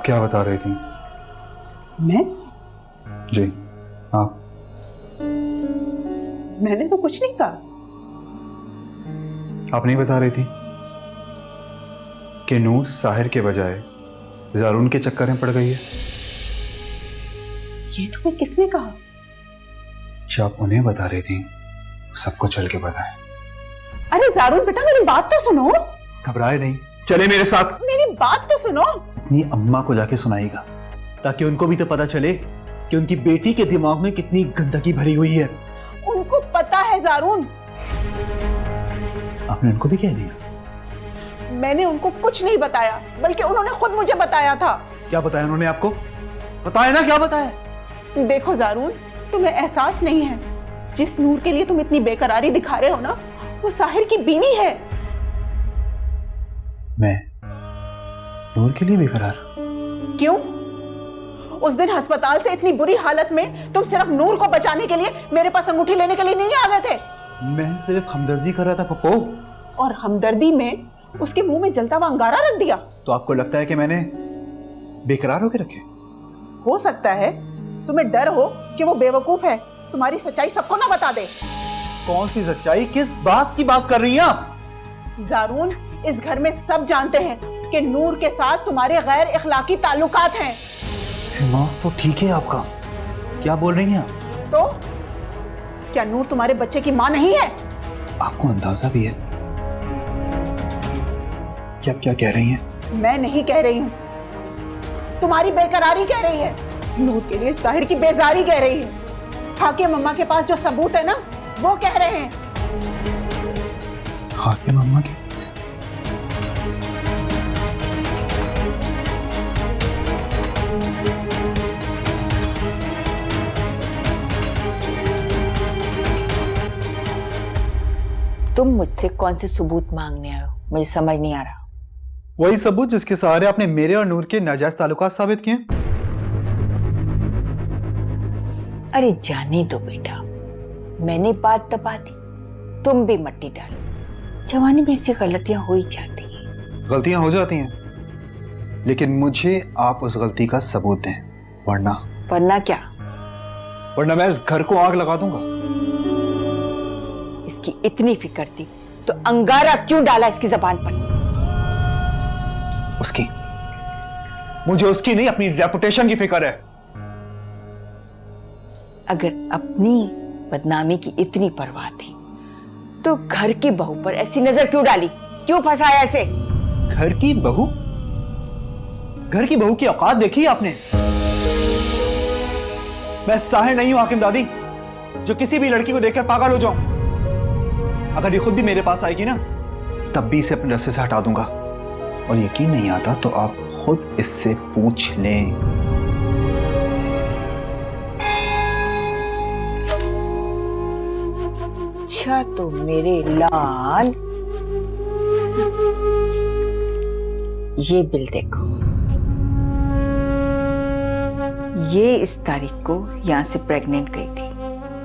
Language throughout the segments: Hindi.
क्या बता रही थी? मैं? जी आप। मैंने तो कुछ नहीं कहा। आप नहीं बता रही थी कि नूर साहिर के बजाय जारून के चक्कर में पड़ गई है? ये तुम्हें किसने कहा? जो आप उन्हें बता रही थी सबको चल के बताएं। अरे जारून बेटा, मेरी बात तो सुनो। घबराए नहीं, चले मेरे साथ। मेरी बात तो सुनो। अपनी अम्मा को जाके सुनाएगा ताकि उनको भी तो पता चले कि उनकी बेटी के दिमाग में कितनी गंदगी भरी हुई है। उनको पता है जारून। आपने उनको भी कह दिया? मैंने उनको कुछ नहीं बताया, बल्कि उन्होंने खुद मुझे बताया था। क्या बताया उन्होंने आपको? बताया ना, क्या बताया? देखो जारून, तुम्हें एहसास नहीं है, जिस नूर के लिए तुम इतनी बेकरारी दिखा रहे हो ना, वो साहिर की बीवी है। मैं नूर के लिए बेकरार? क्यों? उस दिन अस्पताल से इतनी बुरी हालत में तुम सिर्फ नूर को बचाने के लिए मेरे पास अंगूठी लेने के लिए नहीं आ गए थे? मैं सिर्फ हमदर्दी कर रहा था पप्पो। और हमदर्दी में उसके मुंह में जलता हुआ अंगारा रख दिया। तो आपको लगता है कि मैंने बेकरार होके रखे? हो सकता है तुम्हें डर हो कि वो बेवकूफ है, तुम्हारी सच्चाई सबको ना बता दे। कौन सी सच्चाई? किस बात की बात कर रही हैं आप? जारून, इस घर में सब जानते हैं कि नूर के साथ तुम्हारे गैर इखलाकी ताल्लुकात हैं। दिमाग तो ठीक है आपका, क्या बोल रही हैं आप? तो क्या नूर तुम्हारे बच्चे की मां नहीं है? आपको अंदाजा भी है कि आप क्या कह रही हैं? मैं नहीं कह रही हूं, तुम्हारी बेकरारी कह रही है। नूर के लिए साहिर की बेजारी कह रही है। हाकिम अम्मा के पास जो सबूत है ना, वो कह रहे हैं। हाकिम अम्मा के पास? तुम मुझसे कौन से सबूत मांगने आए हो, मुझे समझ नहीं आ रहा। वही सबूत जिसके सहारे आपने मेरे और नूर के नाजायज ताल्लुकात साबित किए। अरे जाने दो बेटा, मैंने बात दबा दी, तुम भी मट्टी डालो। जवानी में ऐसी गलतियां हो ही जाती हैं। गलतियां हो जाती हैं, लेकिन मुझे आप उस गलती का सबूत दें, वरना क्या? वरना मैं इस घर को आग लगा दूंगा। इसकी इतनी फिक्र थी तो अंगारा क्यों डाला इसकी जबान पर? उसकी? मुझे उसकी नहीं, अपनी रेपुटेशन की फिक्र है। अगर अपनी बदनामी की इतनी परवाह थी तो घर की बहू पर ऐसी नजर क्यों डाली, क्यों फंसाया ऐसे? घर की बहू? घर की बहू की औकात देखी आपने? मैं साहिर नहीं हूं हाकिम दादी, जो किसी भी लड़की को देखकर पागल हो जाऊं। अगर ये खुद भी मेरे पास आएगी ना, तब भी इसे अपने रास्ते से हटा दूंगा। और यकीन नहीं आता तो आप खुद इससे पूछ लें। अच्छा तो मेरे लाल, ये बिल देखो। ये इस तारीख को यहां से प्रेग्नेंट गई थी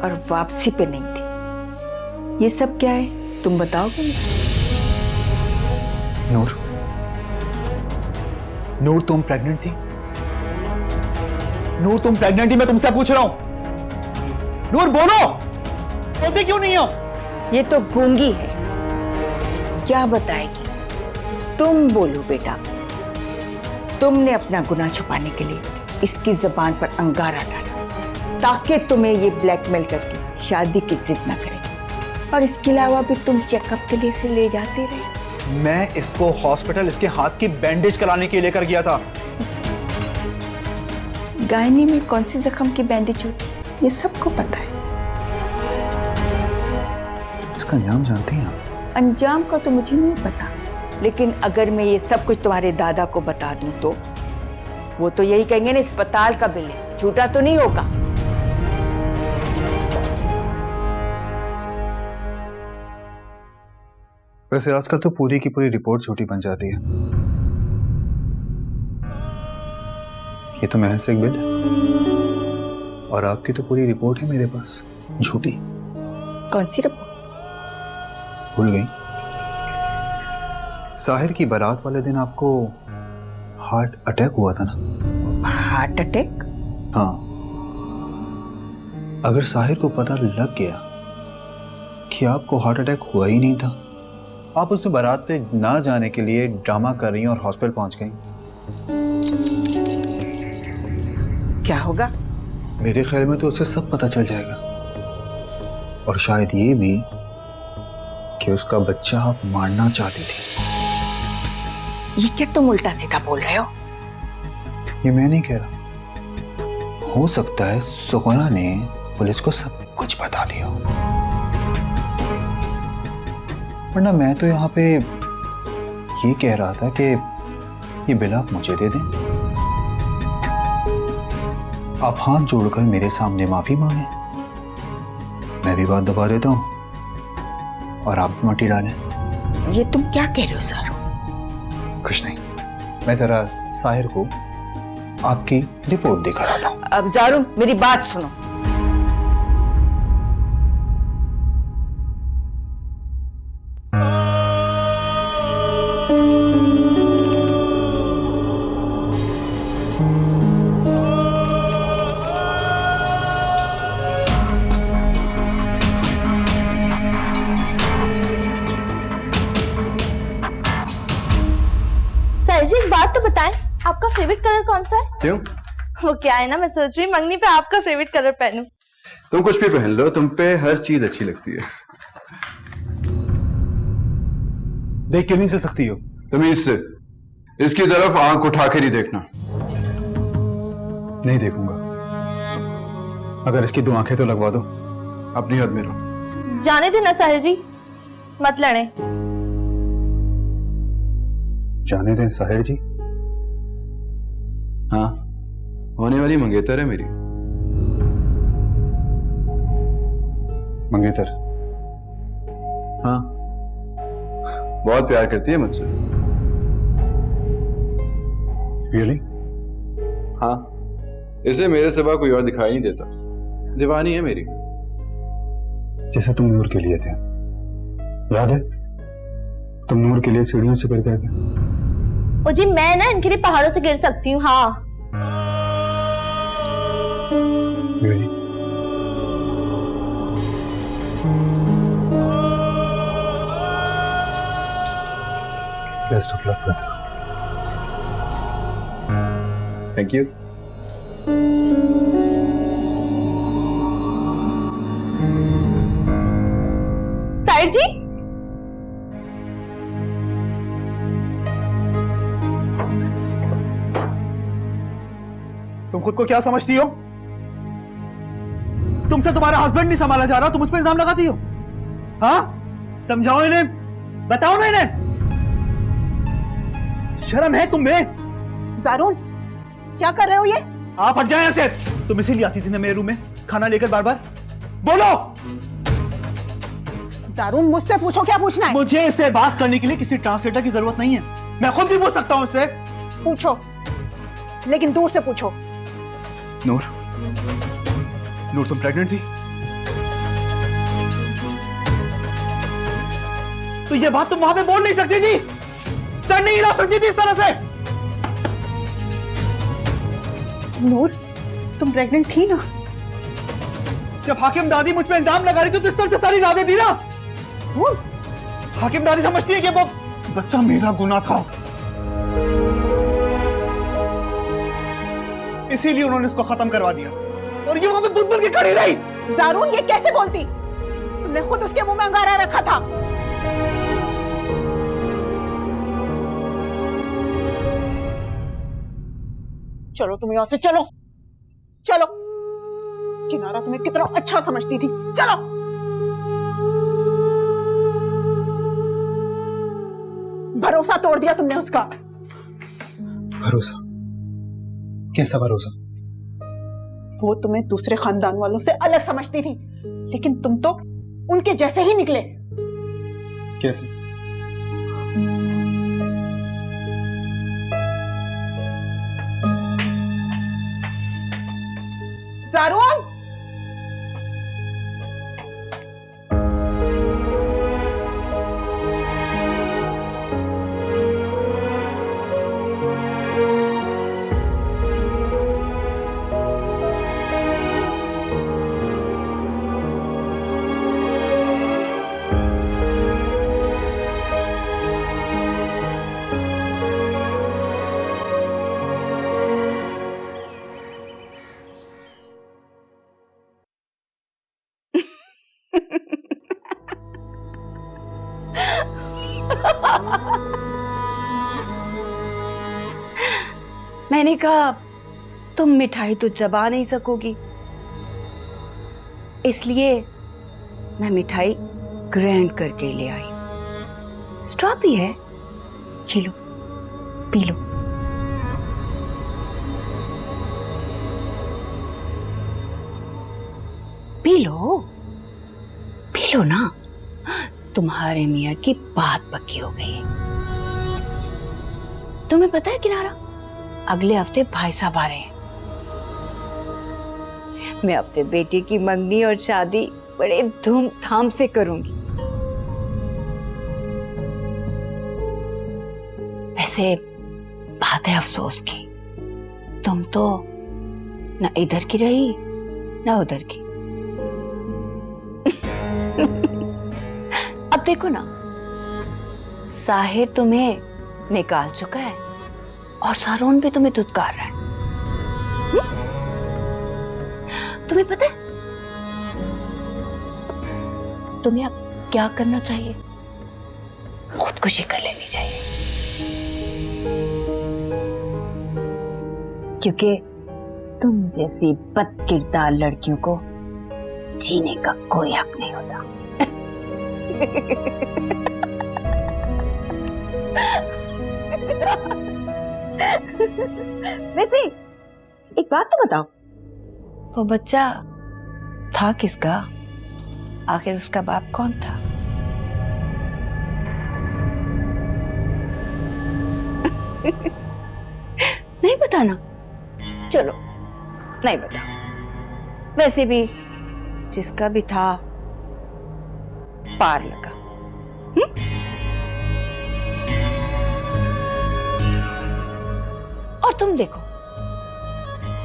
और वापसी पे नहीं थी। ये सब क्या है, तुम बताओगे? नूर, नूर तुम प्रेग्नेंट थी? नूर तुम प्रेग्नेंट थी? मैं तुमसे पूछ रहा हूं। नूर बोलो, बोलते क्यों नहीं हो? ये तो गूंगी है, क्या बताएगी? तुम बोलो बेटा। तुमने अपना गुनाह छुपाने के लिए इसकी जबान पर अंगारा डाला ताकि तुम्हें ये ब्लैकमेल करके शादी की जिद ना करे। और इसके अलावा भी तुम चेकअप के लिए इसे ले जाते रहे। मैं इसको हॉस्पिटल इसके हाथ की बैंडेज कराने के लिए लेकर गया था। गायनी में कौन सी जख्म की बैंडेज होती है, ये सबको पता है। इसका अंजाम जानती हैं आप? अंजाम का तो मुझे नहीं पता, लेकिन अगर मैं ये सब कुछ तुम्हारे दादा को बता दूं तो वो तो यही कहेंगे ना, अस्पताल का बिल है, झूठा तो नहीं होगा। वैसे आजकल तो पूरी की पूरी रिपोर्ट झूठी बन जाती है। ये तो महज एक बिल है और आपकी तो पूरी रिपोर्ट है मेरे पास, झूठी। कौन सी रिपोर्ट? भूल गई? साहिर की बारात वाले दिन आपको हार्ट अटैक हुआ था ना? Heart attack? हाँ। अगर साहिर को पता लग गया कि आपको हार्ट अटैक हुआ ही नहीं था, आप उसमें बारात पे ना जाने के लिए ड्रामा कर रही हैं और हॉस्पिटल पहुंच गई, क्या होगा? मेरे ख्याल में तो उसे सब पता चल जाएगा, और शायद ये भी कि उसका बच्चा आप मारना चाहती थी। ये क्या तुम उल्टा सीधा बोल रहे हो? ये मैं नहीं कह रहा, हो सकता है सुकना ने पुलिस को सब कुछ बता दिया, वरना मैं तो यहाँ पे ये कह रहा था कि ये बिल आप मुझे दे दें, आप हाथ जोड़कर मेरे सामने माफी मांगे, मैं भी बात दबा देता हूं और आप भी मटी डालें। ये तुम क्या कह रहे हो सारू? कुछ नहीं, मैं जरा साहिर को आपकी रिपोर्ट देकर आता हूं। अब जारून मेरी बात सुनो। सर जी एक बात तो बताएं, आपका फेवरेट कलर कौन सा है? क्यों? वो क्या है ना, मैं सोच रही हूँ मंगनी पे आपका फेवरेट कलर पहनूं। तुम कुछ भी पहन लो, तुम पे हर चीज अच्छी लगती है। देख क्यों नहीं सह सकती हो? तुम इससे इसकी तरफ आंख उठा कर ही देखना। नहीं देखूंगा, अगर इसकी 2 आंखें तो लगवा दो। अपनी हद में रहो। जाने देना साहिर जी, मत लड़े। जाने दें साहिर जी? हाँ, होने वाली मंगेतर है मेरी। मंगेतर? हाँ, बहुत प्यार करती है मुझसे। रियली? हाँ, इसे मेरे सिवा कोई और दिखाई नहीं देता। दीवानी है मेरी। जैसे तुम नूर के लिए थे, याद है? तुम नूर के लिए सीढ़ियों से गिर गए थे। ओ जी, मैं ना इनके लिए पहाड़ों से गिर सकती हूँ। हाँ, Really? Best of luck, brother. Thank you. Sahir ji तुम खुद को क्या समझती हो? तुमसे तुम्हारा हस्बैंड नहीं संभाला जा रहा, तुम उस पर इल्जाम लगाती हो? हाँ, समझाओ इन्हें, बताओ ना इन्हें, शर्म है तुम में? जारून क्या कर रहे हो ये? आप हट जाए ऐसे। तुम इसीलिए आती थी ना मेरे रूम में खाना लेकर बार बार? बोलो। जारून मुझसे पूछो, क्या पूछना है? मुझे इससे बात करने के लिए किसी ट्रांसलेटर की जरूरत नहीं है, मैं खुद भी पूछ सकता हूं इससे। पूछो, लेकिन दूर से पूछो। नूर, नूर तुम प्रेग्नेंट थी? तो ये बात तुम वहां पे बोल नहीं सकती थी, सर नहीं हिला सकती थी इस तरह से। नूर, तुम प्रेग्नेंट थी ना? जब हाकिम दादी मुझ पे इल्जाम लगा रही थी तो इस तरह से सारी रातें थी ना। हाकिम दादी समझती है कि वो बच्चा मेरा गुनाह था, इसीलिए उन्होंने इसको खत्म करवा दिया, और ये वहां पे बुलबुल की खड़ी रही। जारून ये कैसे बोलती? तुमने खुद उसके मुंह में अंगारा रखा था। चलो तुम यहां से चलो, चलो। किनारा तुम्हें कितना अच्छा समझती थी, चलो। भरोसा तोड़ दिया तुमने उसका। भरोसा? कैसा भरोसा? वो तुम्हें दूसरे खानदान वालों से अलग समझती थी, लेकिन तुम तो उनके जैसे ही निकले। कैसे? जारून, मैंने कहा तुम मिठाई तो चबा नहीं सकोगी, इसलिए मैं मिठाई ग्राइंड करके ले आई। स्ट्रॉबेरी है, ये लो, P low. P low, P low ना। तुम्हारे मियाँ की बात पक्की हो गई है। तुम्हें पता है किनारा, अगले हफ्ते भाई साहब आ रहे हैं। मैं अपने बेटे की मंगनी और शादी बड़े धूमधाम से करूंगी। वैसे बात है अफसोस की, तुम तो ना इधर की रही ना उधर की। अब देखो ना, साहिर तुम्हें निकाल चुका है और सारोन भी तुम्हें धुतकार रहा है। तुम्हें पता है तुम्हें अब क्या करना चाहिए? खुदकुशी कर लेनी चाहिए, क्योंकि तुम जैसी बदकिरदार लड़कियों को जीने का कोई हक नहीं होता। वैसे एक बात तो बताओ, वो बच्चा था किसका? आखिर उसका बाप कौन था? नहीं बताना? चलो नहीं बता। वैसे भी जिसका भी था पार लगा। और तुम देखो,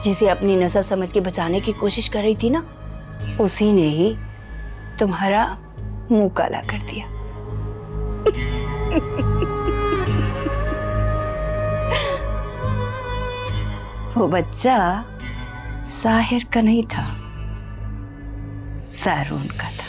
जिसे अपनी नस्ल समझ के बचाने की कोशिश कर रही थी ना, उसी ने ही तुम्हारा मुंह काला कर दिया। वो बच्चा साहिर का नहीं था, सारून का था।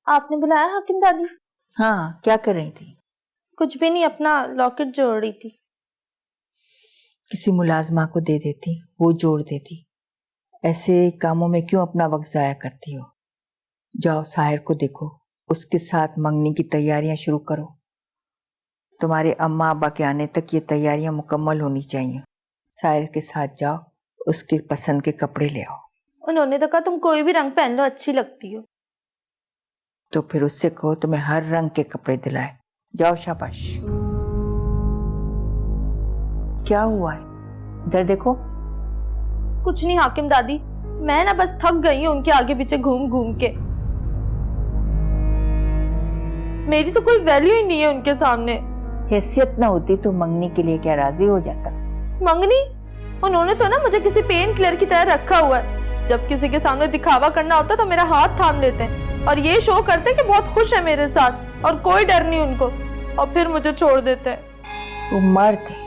आपने बुलाया हाकिम दादी? हाँ, क्या कर रही थी? कुछ भी नहीं, अपना लॉकेट जोड़ रही थी। किसी मुलाजमा को दे देती, वो जोड़ देती। ऐसे कामों में क्यों अपना वक्त जाया करती हो? जाओ साहिर को देखो, उसके साथ मंगनी की तैयारियां शुरू करो। तुम्हारे अम्मा अब्बा के आने तक ये तैयारियां मुकम्मल होनी चाहिए। साहिर के साथ जाओ, उसके पसंद के कपड़े ले आओ। उन्होंने तो कहा तुम कोई भी रंग पहन लो, अच्छी लगती हो। तो फिर उससे कहो तुम्हें हर रंग के कपड़े दिलाए। जाओ, शाबाश। क्या हुआ है? इधर देखो। कुछ नहीं हाकिम दादी, मैं ना बस थक गई हूँ उनके आगे पीछे घूम घूम के। मेरी तो कोई वैल्यू ही नहीं है उनके सामने। हैसियत ना होती तो मंगनी के लिए क्या राजी हो जाता? मंगनी? उन्होंने तो ना मुझे किसी पेन किलर की तरह रखा हुआ है। जब किसी के सामने दिखावा करना होता तो मेरा हाथ थाम लेते हैं और ये शो करते हैं कि बहुत खुश है मेरे साथ और कोई डर नहीं उनको, और फिर मुझे छोड़ देते हैं। वो मर्द है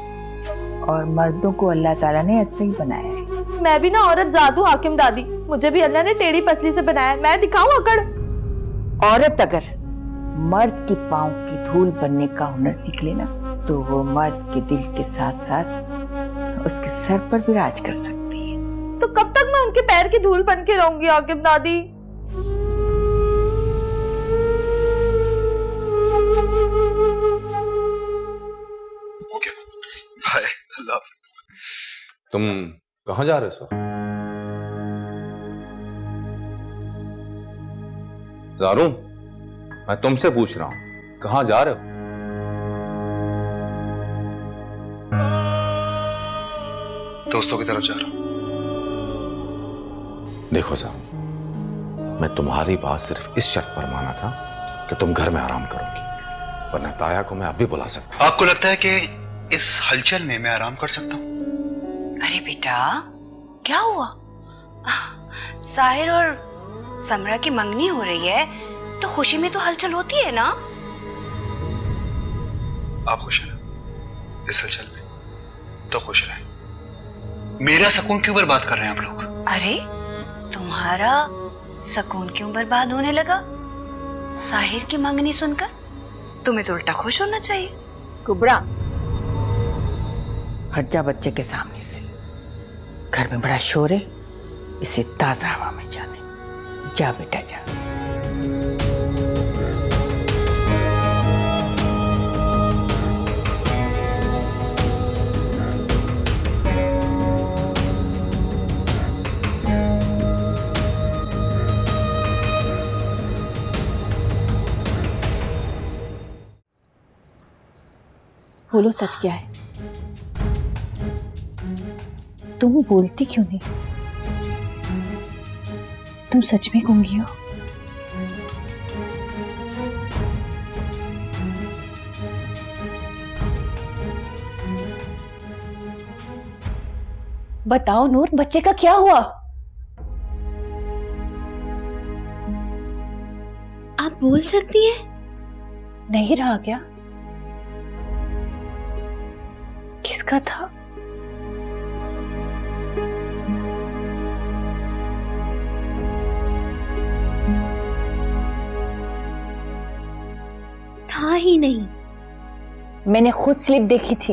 और मर्दों को अल्लाह ताला ने ऐसे ही बनाया है। मैं भी ना औरत जादू हाकिम दादी, मुझे भी अल्लाह ने टेढ़ी पसली से बनाया है। मैं दिखाऊं अकड़? औरत अगर मर्द की पांव की धूल बनने का हुनर सीख लेना तो वो मर्द के दिल के साथ साथ उसके सर पर भी राज कर सकती है। तो कब तक मैं उनके पैर की धूल बन के रहूंगी हाकिम दादी? ओके, बाय, अल्लाह हाफिज। तुम कहाँ जा रहे हो? जारून, मैं तुमसे पूछ रहा हूं, कहाँ जा रहे हो? दोस्तों की तरफ जा रहा हूं। देखो साहब, मैं तुम्हारी बात सिर्फ इस शर्त पर माना था कि तुम घर में आराम करोगी, वरना ताया को मैं अभी बुला सकता हूं। आपको लगता है कि इस हलचल में मैं आराम कर सकता हूं? अरे बेटा, क्या हुआ? साहिर और समरा की मंगनी हो रही है तो खुशी में तो हलचल होती है ना। आप खुश हैं ना इस हलचल में? तो खुश रहें। मेरा सुकून क्यों बर्बाद कर रहे हैं आप लोग? अरे तुम्हारा सुकून क्यों बर्बाद होने लगा साहिर की मंगनी सुनकर? तुम्हें तो उल्टा खुश होना चाहिए। कुबरा, हट जा बच्चे के सामने से। घर में बड़ा शोर है, इसे ताजा हवा में जाने। जा बेटा जा। बोलो, सच क्या है? तुम बोलती क्यों नहीं? तुम सच में गूंगी हो? बताओ नूर, बच्चे का क्या हुआ? आप बोल सकती हैं? नहीं रहा क्या? किसका था? था ही नहीं। मैंने खुद स्लिप देखी थी।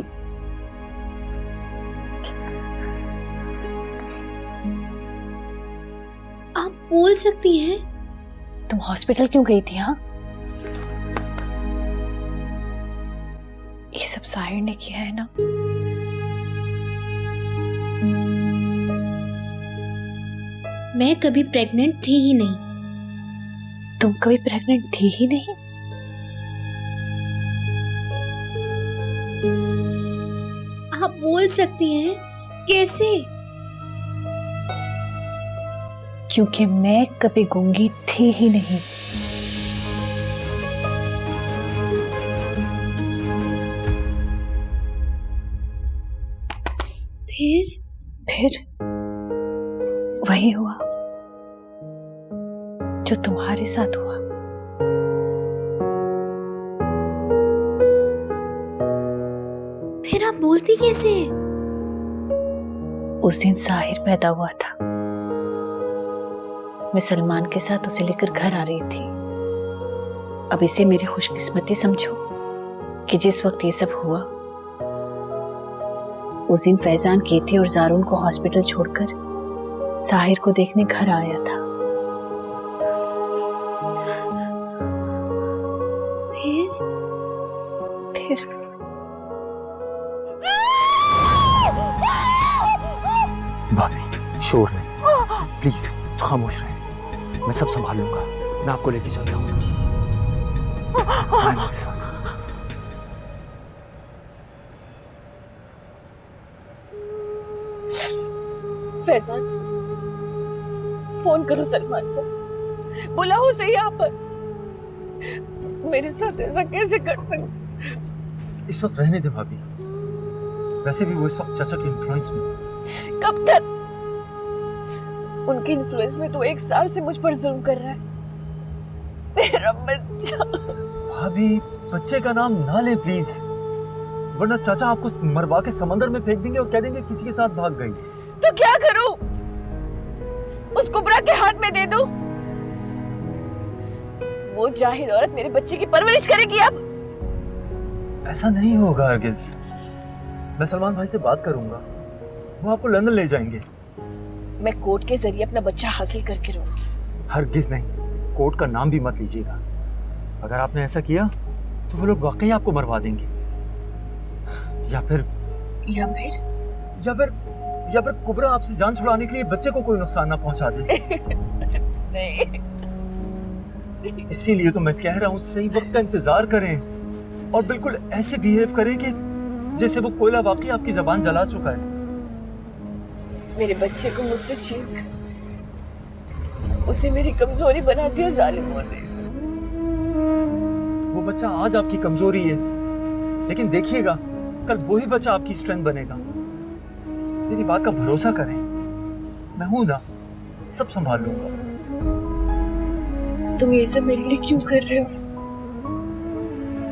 आप बोल सकती हैं? तुम हॉस्पिटल क्यों गई थी? हाँ, ये सब साहिर ने किया है ना? मैं कभी प्रेग्नेंट थी ही नहीं। तुम कभी प्रेग्नेंट थी ही नहीं? आप बोल सकती हैं? कैसे? क्योंकि मैं कभी गूंगी थी ही नहीं। फिर वही हुआ जो तुम्हारे साथ हुआ। फिर आप बोलती कैसे? उस दिन साहिर पैदा हुआ था। मैं सलमान के साथ उसे लेकर घर आ रही थी। अब इसे मेरी खुशकिस्मती समझो कि जिस वक्त ये सब हुआ उस दिन फैजान केती और जारून को हॉस्पिटल छोड़कर साहिर को देखने घर आया था। फिर भाभी, शोर नहीं, प्लीज खामोश रहे। मैं सब संभाल लूंगा। मैं आपको लेके चलता हूँ। आए मेरे साथ। फैजान, फोन करो सलमान को, बुलाओ उसे यहाँ पर। मेरे साथ ऐसा कैसे कर सकते? इस वक्त रहने दे भाभी। वैसे भी वो इस वक्त चाचा के इन्फ्लुएंस में। कब तक? उनके इन्फ्लुएंस में तो 1 साल से मुझ पर जुल्म कर रहा है। मेरा बच्चा। भाभी, बच्चे का नाम ना ले प्लीज, वरना चाचा आपको मरवा के समंदर में फेंक देंगे और कह देंगे किसी के साथ भाग गई। तो क्या करूं? उस कुबरा के हाथ में दे दूं? वो जाहिल औरत मेरे बच्चे की परवरिश करेगी। अब ऐसा नहीं होगा हरगिज। मैं सलमान भाई से बात करूंगा, वो आपको लंदन ले जाएंगे। मैं कोर्ट के जरिए अपना बच्चा हासिल करके रहूंगी। हरगिज नहीं, कोर्ट का नाम भी मत लीजिएगा। अगर आपने ऐसा किया तो वो लोग वाकई आपको मरवा देंगे, या फिर कुबरा आपसे जान छुड़ाने के लिए बच्चे को कोई नुकसान ना पहुंचा दे। नहीं, इसीलिए तो मैं कह रहा हूँ सही वक्त का इंतजार करें और बिल्कुल ऐसे बिहेव करें कि जैसे वो कोयला वाकई आपकी जबान जला चुका है। मेरे बच्चे को मुझसे छीन कर उसे मेरी कमजोरी बना दिया जालिमों ने। वो बच्चा आज आपकी कमजोरी है, लेकिन देखिएगा कल वही बच्चा आपकी स्ट्रेंथ बनेगा। मेरी बात का भरोसा करें, मैं हूं ना, सब संभाल लूंगा। तुम ये सब मेरे लिए क्यों कर रहे हो?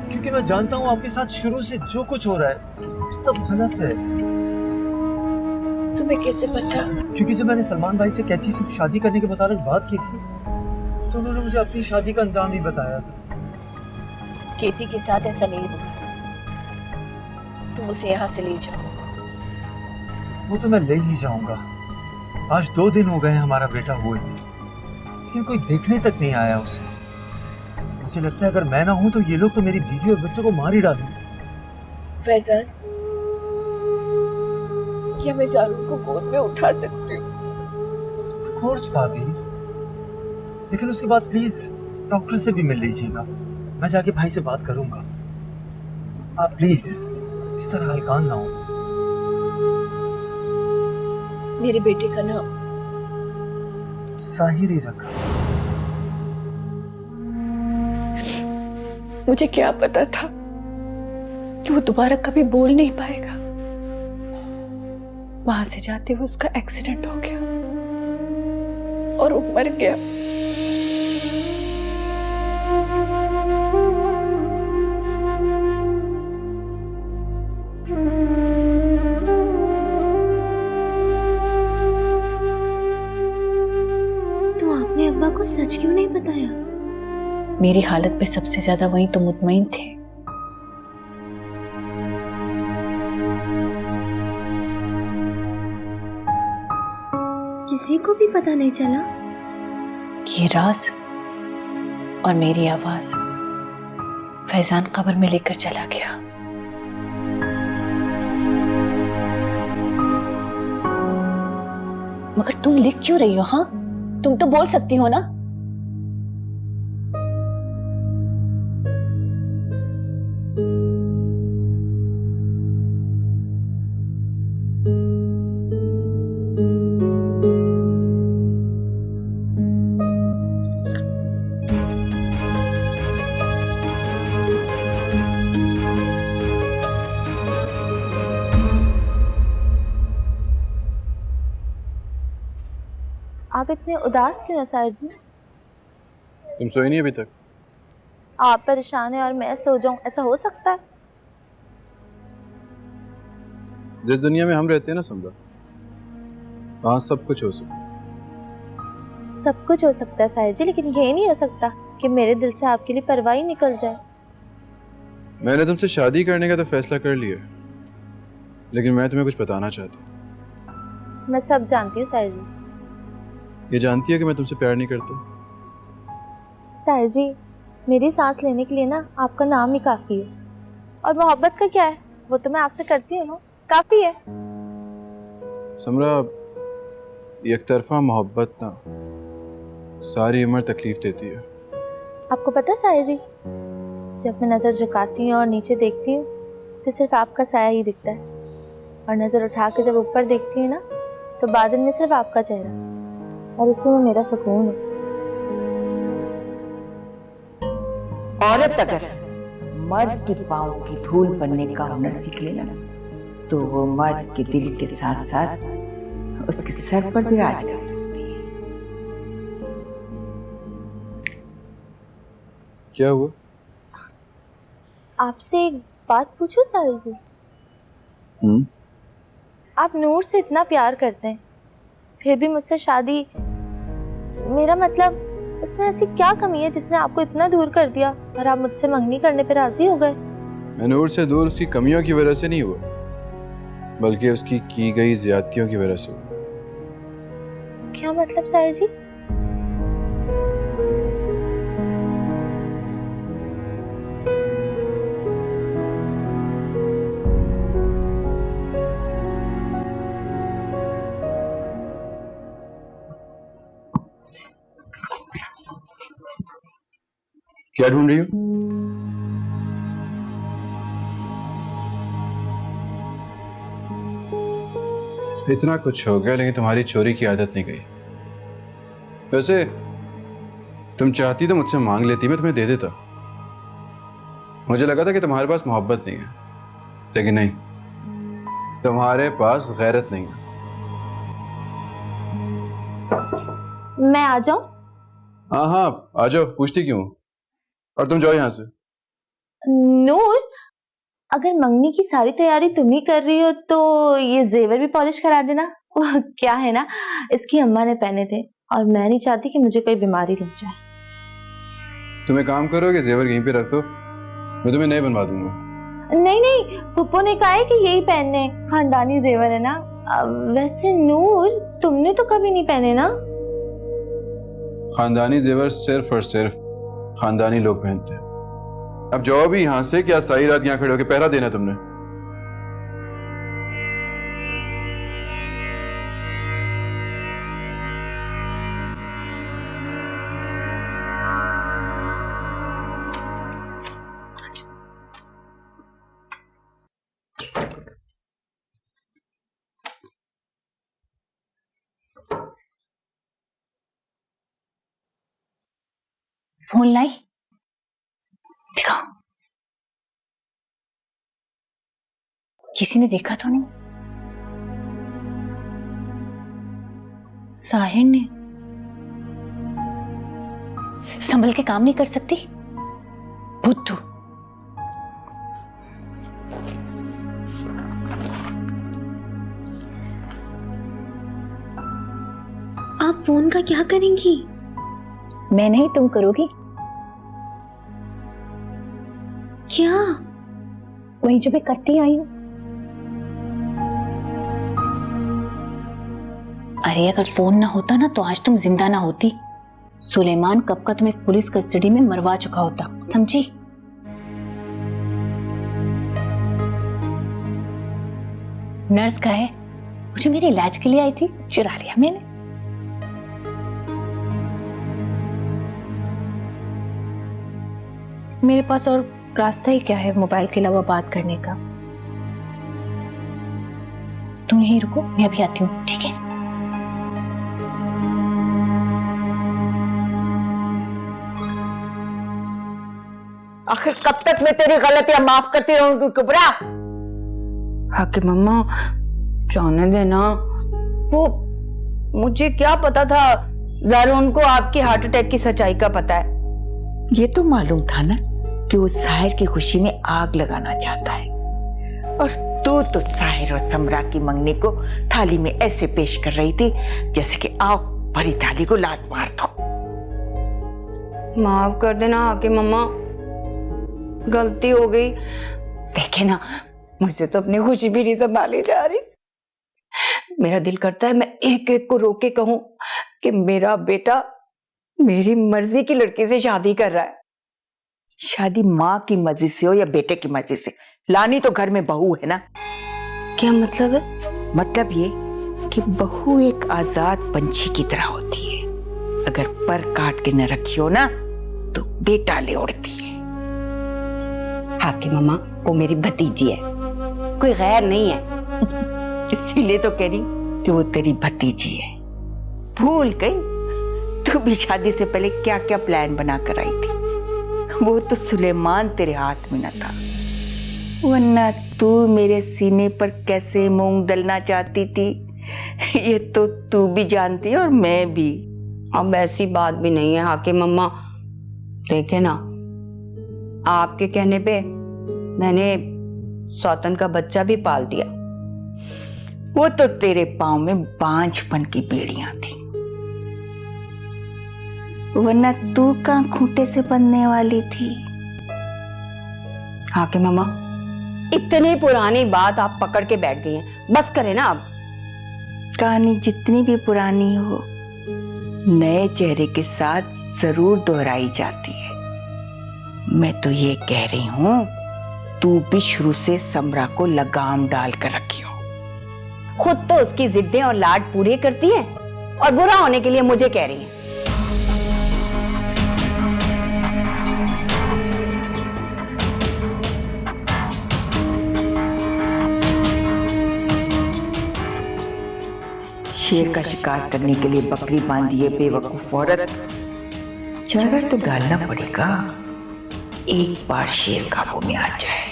क्योंकि मैं जानता हूं आपके साथ शुरू से जो कुछ हो रहा है सब गलत है। तुम्हें कैसे पता? क्योंकि जब मैंने सलमान भाई से कैथी से शादी करने के मुताबिक बात की थी तो उन्होंने मुझे अपनी शादी का अंजाम ही बताया था। केती के साथ ऐसा नहीं होगा। तुम उसे यहाँ से ले जाओ। वो तो मैं ले ही जाऊंगा। आज 2 दिन हो गए हमारा बेटा हुए, लेकिन कोई देखने तक नहीं आया उसे। मुझे लगता है अगर मैं ना हूं तो ये लोग तो मेरी बीवी और बच्चों को मार ही डालेंगे। फैजान, क्या मैं जारून को गोद में उठा सकती हूँ? ऑफ कोर्स भाभी, लेकिन उसके बाद प्लीज डॉक्टर से भी मिल लीजिएगा। मैं जाके भाई से बात करूंगा। आप प्लीज इस तरह हलकान ना हो। मेरे बेटे का नाम साहिर ही रखा। मुझे क्या पता था कि वो दोबारा कभी बोल नहीं पाएगा। वहां से जाते हुए उसका एक्सीडेंट हो गया और वो मर गया। तो आपने अब्बा को सच क्यों नहीं बताया? मेरी हालत पे सबसे ज्यादा वही तो मुतमईन थे। किसी को भी पता नहीं चला? ये राज और मेरी आवाज फैजान कब्र में लेकर चला गया। मगर तुम लिख क्यों रही हो? हाँ, तुम तो बोल सकती हो ना। आप इतने उदास क्यों हैं सर जी? तुम सोई नहीं अभी तक? आप परेशान हैं और मैं सो जाऊं, ऐसा हो सकता है? जिस दुनिया में हम रहते हैं ना समरा, वहाँ सब कुछ हो सकता है। सब कुछ हो सकता है सर जी, लेकिन ये नहीं हो सकता कि मेरे दिल से आपके लिए परवाह ही निकल जाए। मैंने तुमसे शादी करने का तो फैसला कर लिया, लेकिन मैं तुम्हें कुछ बताना चाहती हूँ। मैं सब जानती हूँ सर जी। ये जानती है कि मैं तुमसे प्यार नहीं करता? सर जी, मेरी सांस लेने के लिए ना आपका नाम ही काफ़ी है। और मोहब्बत का क्या है, वो तो मैं आपसे करती हूँ ना, काफ़ी है। समरा, एक तरफा मोहब्बत ना सारी उम्र तकलीफ देती है। आपको पता है सर जी, जब मैं नज़र झुकाती हूँ और नीचे देखती हूँ तो सिर्फ आपका साया ही दिखता है, और नज़र उठा के जब ऊपर देखती हूँ ना तो बादल में सिर्फ आपका चेहरा, और इसमें मेरा सुकून है। औरत अगर मर्द के पांव की धूल बनने का हुनर सीख लेना तो वो मर्द के दिल के साथ साथ उसके सर पर भी राज कर सकती है। क्या हुआ? आपसे एक बात पूछूं सर जी? आप नूर से इतना प्यार करते हैं, फिर भी मुझसे शादी, मेरा मतलब उसमें ऐसी क्या कमी है जिसने आपको इतना दूर कर दिया और आप मुझसे मंगनी करने पे राजी हो गए? मैं नूर से दूर उसकी कमियों की वजह से नहीं हुआ, बल्कि उसकी की गई ज्यादतियों की वजह से हुआ। क्या मतलब सर जी? क्या ढूंढ रही हो? इतना कुछ हो गया लेकिन तुम्हारी चोरी की आदत नहीं गई। वैसे तुम चाहती तो मुझसे मांग लेती, मैं तुम्हें दे देता। मुझे लगा था कि तुम्हारे पास मोहब्बत नहीं है, लेकिन नहीं, तुम्हारे पास गैरत नहीं है। मैं आ जाऊं? हाँ हाँ आ जाओ, पूछती क्यों? और तुम जाओ यहाँ से। नूर, अगर मंगनी की सारी तैयारी तुम ही कर रही हो तो ये जेवर भी पॉलिश करा देना। वो क्या है ना, इसकी अम्मा ने पहने थे और मैं नहीं चाहती कि मुझे कोई बीमारी लग जाए। तुम एक काम करो कि जेवर यहीं पे रख दो, मैं तुम्हें नए बनवा दूंगा। नहीं नहीं, पुप्पो ने कहा है कि यही पहनने, खानदानी जेवर है ना। वैसे नूर, तुमने तो कभी नहीं पहने ना। खानदानी जेवर सिर्फ और सिर्फ खानदानी लोग पहनते हैं। अब जाओ भी यहां से, क्या सारी रात यहां खड़े होकर पहरा देना तुमने? फोन लाई, दिखाओ। किसी ने देखा तो नहीं? साहिर ने? संभल के काम नहीं कर सकती? बुद्धू। आप फोन का क्या करेंगी? मैं नहीं, तुम करोगी। क्या? वही जो मैं करती आई हूं। अरे अगर फोन ना होता ना तो आज तुम जिंदा ना होती। सुलेमान कब का तुम्हें पुलिस कस्टडी में मरवा चुका होता, समझी? नर्स का है, वो जो मेरे इलाज के लिए आई थी, चुरा लिया मैंने। मेरे पास और रास्ता ही क्या है मोबाइल के अलावा बात करने का। तुम यहीं रुको, मैं अभी आती हूँ, ठीक है? आखिर कब तक मैं तेरी गलतियां माफ करती रहूंगी कुबरा? हाके मम्मा, जाने देना। वो मुझे क्या पता था, ज़ाहिर उनको आपकी हार्ट अटैक की सच्चाई का पता है। ये तो मालूम था ना कि वो साहिर की खुशी में आग लगाना चाहता है, और तू तो साहिर और समरा की मंगनी को थाली में ऐसे पेश कर रही थी जैसे कि आओ भरी थाली को लात मार दो। माफ कर देना हाके मम्मा, गलती हो गई। देखे ना, मुझे तो अपनी खुशी भी नहीं संभाली जा रही। मेरा दिल करता है मैं एक एक को रोके कहूं कि मेरा बेटा मेरी मर्जी की लड़की से शादी कर रहा है। शादी माँ की मर्जी से हो या बेटे की मर्जी से, लानी तो घर में बहू है ना। क्या मतलब है? मतलब ये कि बहू एक आजाद पंछी की तरह होती है, अगर पर काट के न रखी हो ना तो बेटा ले उड़ती है। हाके मम्मा, वो मेरी भतीजी है, कोई गैर नहीं है। इसीलिए तो कह रही कि वो तेरी भतीजी है। भूल गई तू भी शादी से पहले क्या क्या प्लान बना कर आई थी। वो तो सुलेमान तेरे हाथ में न था, वरना तू मेरे सीने पर कैसे मूंग दलना चाहती थी ये तो तू भी जानती है और मैं भी। अब ऐसी बात भी नहीं है हाके मम्मा। देखे ना, आपके कहने पे मैंने सौतन का बच्चा भी पाल दिया। वो तो तेरे पांव में बांझपन की बेड़ियां थी, वरना तू कहां खूंटे से बंधने वाली थी। हाके मम्मा, इतनी पुरानी बात आप पकड़ के बैठ गई हैं, बस करें ना अब। कहानी जितनी भी पुरानी हो, नए चेहरे के साथ जरूर दोहराई जाती है। मैं तो ये कह रही हूं, तू भी शुरू से समरा को लगाम डाल कर रखी हो। खुद तो उसकी जिद्दें और लाड पूरे करती है और बुरा होने के लिए मुझे कह रही है। शेर का शिकार करने के लिए बकरी बांधी है बेवकूफ औरत। चारा तो डालना पड़ेगा। एक बार शेर काबू में आ जाए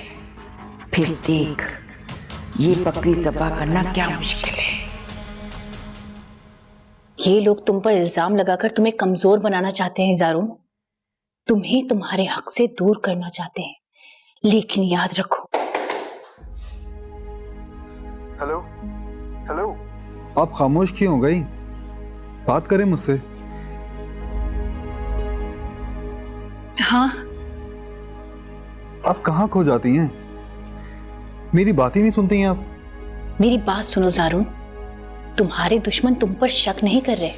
फिर देख, ये बकरी ज़बा करना क्या मुश्किल है। ये लोग तुम पर इल्जाम लगाकर तुम्हें कमजोर बनाना चाहते हैं जारून। तुम्हें तुम्हारे हक से दूर करना चाहते हैं, लेकिन याद रखो। हेलो हेलो, आप खामोश क्यों हो गई? बात करें मुझसे। हाँ, आप कहाँ खो जाती हैं? मेरी बात ही नहीं सुनती हैं आप। मेरी बात सुनो जारून। तुम्हारे दुश्मन तुम पर शक नहीं कर रहे,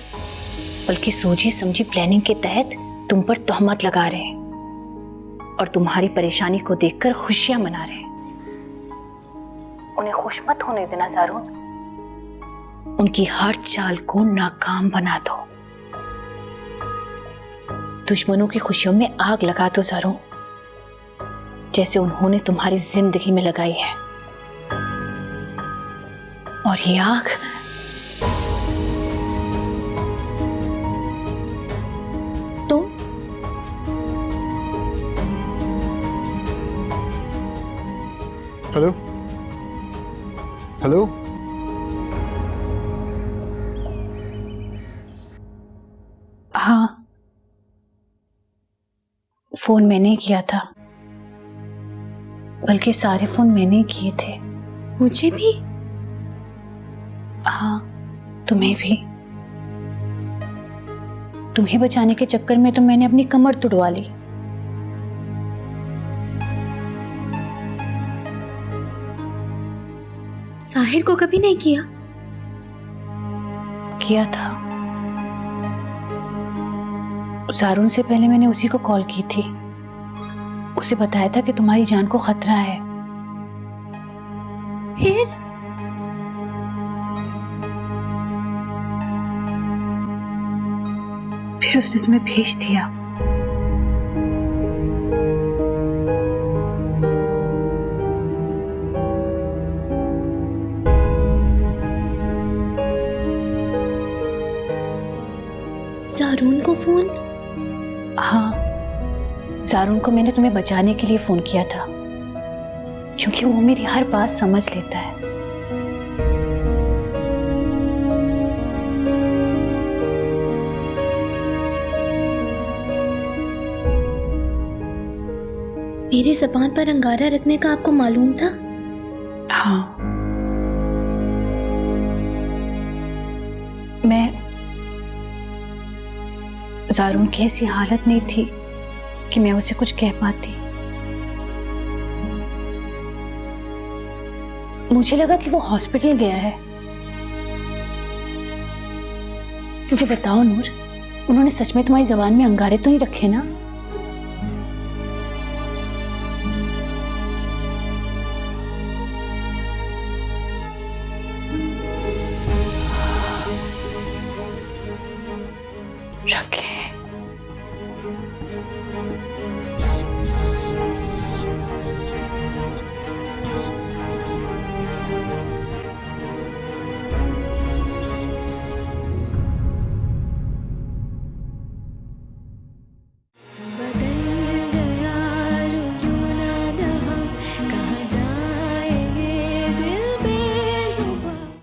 बल्कि सोची समझी प्लानिंग के तहत तुम पर तोहमत लगा रहे हैं और तुम्हारी परेशानी को देखकर खुशियां मना रहे हैं। उन्हें खुश मत होने देना जारून। उनकी हर चाल को नाकाम बना दो। दुश्मनों की खुशियों में आग लगा दो जारून, जैसे उन्होंने तुम्हारी जिंदगी में लगाई है। और ये आग तुम हेलो हेलो, हाँ, फोन मैंने किया था, बल्कि सारे फोन मैंने किए थे। मुझे भी? हाँ, तुम्हें भी। तुम्हें बचाने के चक्कर में तो मैंने अपनी कमर तुड़वा ली। साहिर को कभी नहीं किया? किया था। जारून से पहले मैंने उसी को कॉल की थी। उसे बताया था कि तुम्हारी जान को खतरा है। फिर उसने तुम्हें भेज दिया। जारून को फोन? हाँ, जारून को मैंने तुम्हें बचाने के लिए फोन किया था, क्योंकि वो मेरी हर बात समझ लेता है। मेरी ज़बान पर अंगारा रखने का आपको मालूम था? हाँ, मैं जारून की ऐसी हालत नहीं थी कि मैं उसे कुछ कह पाती। मुझे लगा कि वो हॉस्पिटल गया है। मुझे बताओ नूर, उन्होंने सच में तुम्हारी जबान में अंगारे तो नहीं रखे ना?